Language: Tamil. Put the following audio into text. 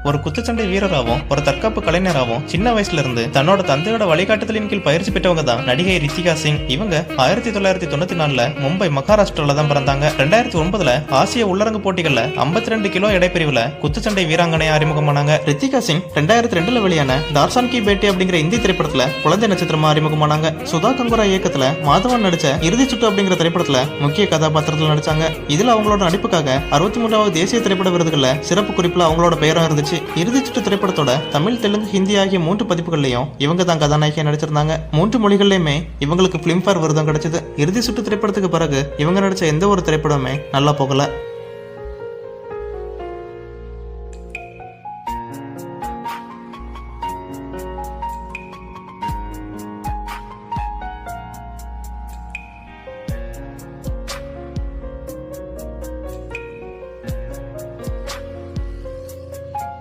ஒரு குத்துச்சண்டை வீரராகவும் ஒரு தற்காப்பு கலைஞராகவும் சின்ன வயசுல இருந்து தன்னோட தந்தையோட வழிகாட்டுதலின் கீழ் பயிற்சி பெற்றவங்க தான் நடிகை ரித்திகா சிங். இவங்க 1994 மும்பை மகாராஷ்டிரால தான் பிறந்தாங்க. 2009 ஆசிய உள்ளரங்கு போட்டிகள்ல 52 கிலோ எடை பிரிவுல குத்துச்சண்டை வீராங்கனையா அறிமுகமானாங்க. ரித்திகா சிங் 2002 வெளியான தார்சான் கி பேட்டி அப்படிங்கிற இந்தி திரைப்படத்துல குழந்தை நட்சத்திரமா அறிமுகமானாங்க. சுதா கங்குரா இயக்கத்துல மாதவன் நடிச்ச இறுதி சுற்று அப்படிங்கிற திரைப்படத்துல முக்கிய கதாபாத்திரத்தில் நடிச்சாங்க. இதுல அவங்களோட நடிப்புக்காக 63வது தேசிய திரைப்பட விருதுகள்ல சிறப்பு குறிப்புல அவங்களோட பெயரும் இருந்துச்சு. இறுதி சுற்று திரைப்படத்தோட தமிழ், தெலுங்கு, ஹிந்தி ஆகிய 3 பதிப்புகள்லயும் இவங்க தான் கதாநாயகியா நடிச்சிருந்தாங்க. 3 மொழிகள்லயுமே இவங்களுக்கு பிலிம்பேர் விருதும் கிடைச்சது. இறுதி சுற்று திரைப்படத்துக்கு பிறகு இவங்க நடிச்ச எந்த ஒரு திரைப்படமே நல்லா போகல.